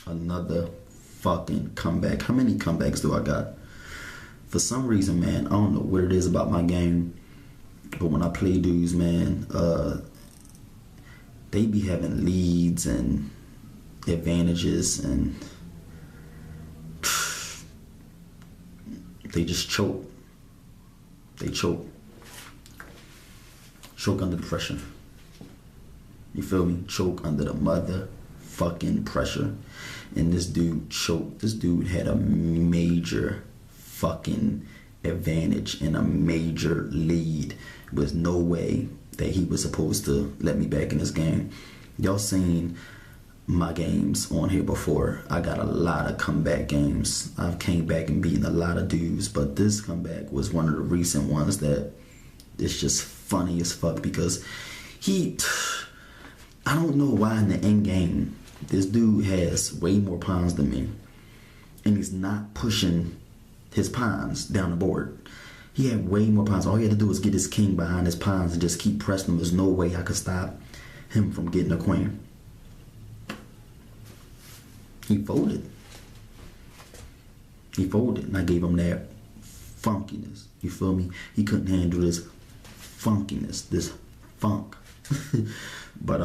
Another fucking comeback. How many comebacks do I got? For some reason, man, I don't know what it is about my game, but when I play dudes, man, they be having leads and advantages, and they just choke. They choke. Choke under the pressure. You feel me? Choke under the motherfucking pressure. And this dude choked. This dude had a major fucking advantage and a major lead. There was no way that he was supposed to let me back in this game. Y'all seen my games on here before. I got a lot of comeback games. I've came back and beaten a lot of dudes, but this comeback was one of the recent ones that it's just funny as fuck, because I don't know why in the end game this dude has way more pawns than me, and he's not pushing his pawns down the board. He had way more pawns. All he had to do was get his king behind his pawns and just keep pressing them. There's no way I could stop him from getting a queen. He folded. He folded, and I gave him that funkiness. You feel me? He couldn't handle this funkiness, this funk. But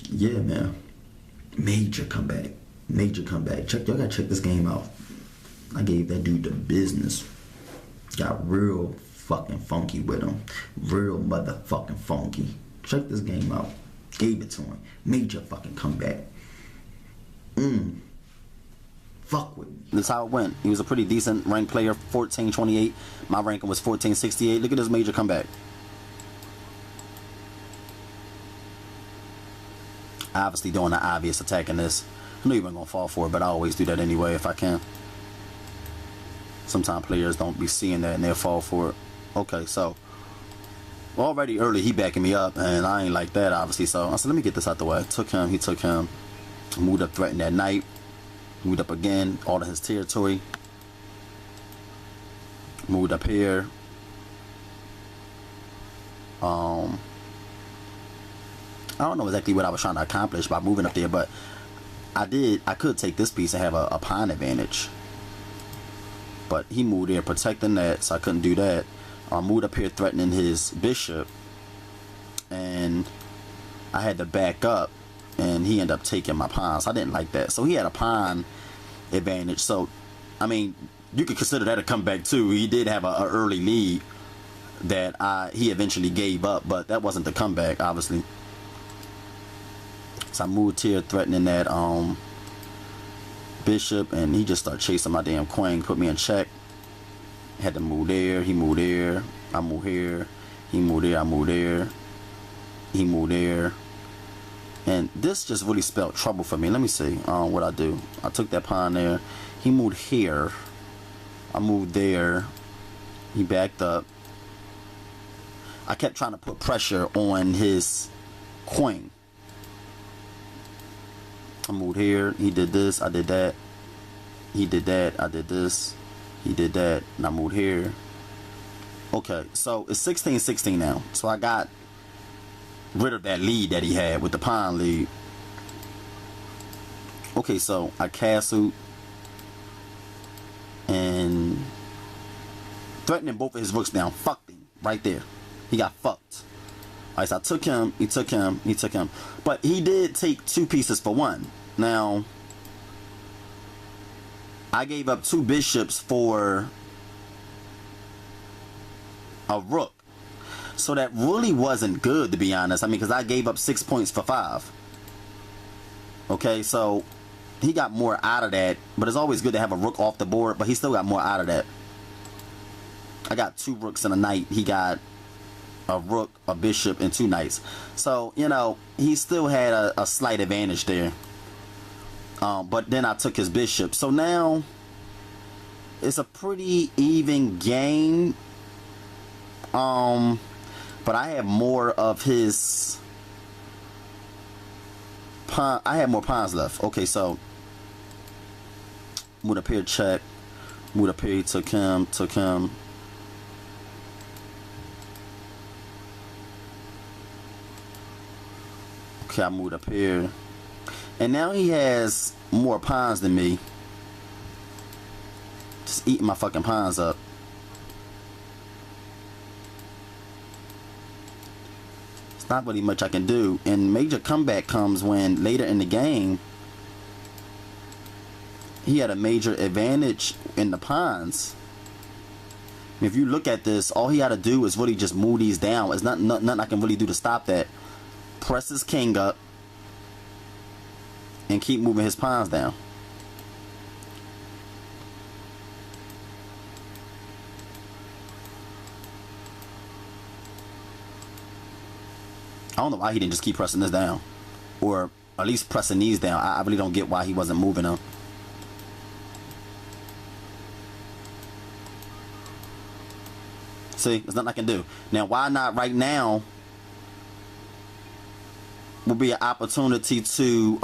yeah, man, major comeback, major comeback. Y'all gotta check this game out. I gave that dude the business. Got real fucking funky with him, real motherfucking funky. Check this game out. Gave it to him. Major fucking comeback. Fuck with me. That's how it went. He was a pretty decent ranked player, 1428. My ranking was 1468. Look at this major comeback. Obviously doing the obvious attack in this. I knew you weren't going to fall for it, but I always do that anyway if I can. Sometimes players don't be seeing that and they'll fall for it. Okay, so already early he backing me up, and I ain't like that obviously, so I said let me get this out the way. Took him, he took him. Moved up, threatened that knight. Moved up again, all of his territory. Moved up here. I don't know exactly what I was trying to accomplish by moving up there, but I could take this piece and have a pawn advantage. But he moved there protecting that, so I couldn't do that. Moved up here threatening his bishop, and I had to back up, and he ended up taking my pawns. I didn't like that. So he had a pawn advantage. So, I mean, you could consider that a comeback too. He did have a early lead that he eventually gave up, but that wasn't the comeback, obviously. So I moved here threatening that bishop, and he just started chasing my damn queen, put me in check. Had to move there, he moved there, I moved here, he moved there, I moved there, he moved there. And this just really spelled trouble for me. Let me see what I do. I took that pawn there. He moved here. I moved there. He backed up. I kept trying to put pressure on his queen. I moved here. He did this. I did that. He did that. I did this. He did that. And I moved here. Okay, so it's 16-16 now. So I got rid of that lead that he had with the pawn lead. Okay, so I castled and threatening both of his rooks down. Fucked him right there. He got fucked. Alright, so I took him, he took him, he took him. But he did take two pieces for one. Now, I gave up two bishops for a rook. So that really wasn't good, to be honest. I mean, because I gave up 6 points for 5. Okay, so he got more out of that. But it's always good to have a rook off the board, but he still got more out of that. I got 2 rooks and a knight. He got a rook, a bishop, and 2 knights. So, you know, he still had a slight advantage there. But then I took his bishop. So now it's a pretty even game. But I have more of his pawn. I have more pawns left. Okay, so moved up here, check. Moved up here, took him, took him. Okay, I moved up here. And now he has more pawns than me. Just eating my fucking pawns up. It's not really much I can do. And major comeback comes when later in the game, he had a major advantage in the pawns. If you look at this, all he had to do is really just move these down. There's nothing I can really do to stop that. Press his king up and keep moving his pawns down. I don't know why he didn't just keep pressing this down, or at least pressing these down. I really don't get why he wasn't moving them. See, there's nothing I can do. Now, why not right now will be an opportunity to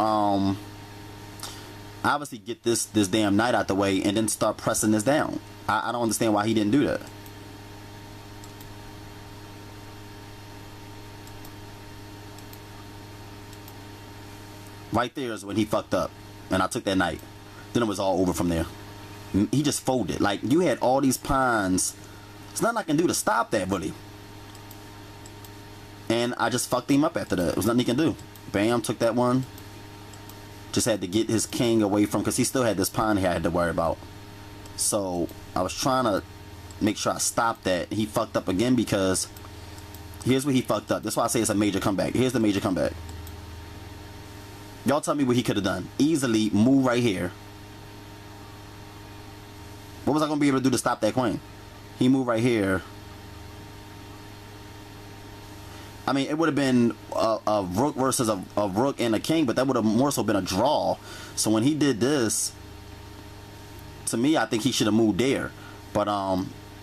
obviously get this damn knight out the way and then start pressing this down. I don't understand why he didn't do that. Right there is when he fucked up, and I took that knight. Then it was all over from there. He just folded. Like, you had all these pawns. There's nothing I can do to stop that, really. And I just fucked him up after that. There was nothing he can do. Bam, took that one. Just had to get his king away from, because he still had this pawn he had to worry about. So I was trying to make sure I stopped that. He fucked up again, because here's where he fucked up. That's why I say it's a major comeback. Here's the major comeback. Y'all tell me what he could have done. Easily move right here. What was I going to be able to do to stop that queen? He moved right here. I mean, it would have been a rook versus a rook and a king, but that would have more so been a draw. So when he did this, to me, I think he should have moved there. But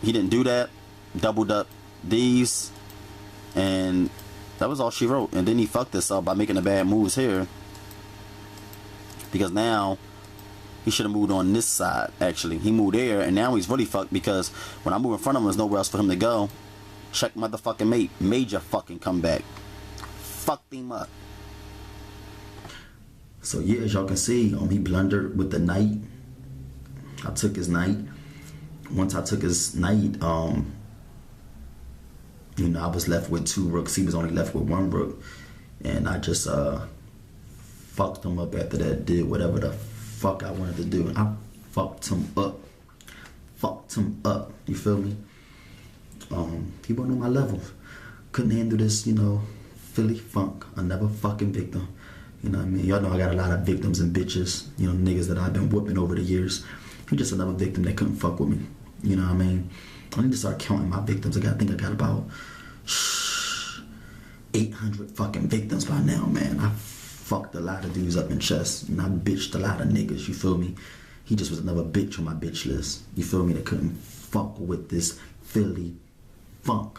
he didn't do that. Doubled up these. And that was all she wrote. And then he fucked this up by making the bad moves here. Because now he should have moved on this side, actually. He moved there, and now he's really fucked, because when I move in front of him, there's nowhere else for him to go. Check motherfucking mate. Major fucking comeback. Fucked him up. So yeah, as y'all can see, he blundered with the knight. I took his knight. Once I took his knight, you know, I was left with 2 rooks. He was only left with 1 rook. And I just fucked him up after that. Did whatever the fuck I wanted to do. I fucked him up. Fucked him up. You feel me? He wasn't on my level. Couldn't handle this, you know, Philly funk. Another fucking victim. You know what I mean? Y'all know I got a lot of victims and bitches. You know, niggas that I've been whooping over the years. He just another victim that couldn't fuck with me. You know what I mean? I need to start counting my victims. I think I got about 800 fucking victims by now, man. I fucked a lot of dudes up in chest, and I bitched a lot of niggas, you feel me? He just was another bitch on my bitch list, you feel me, that couldn't fuck with this Philly funk.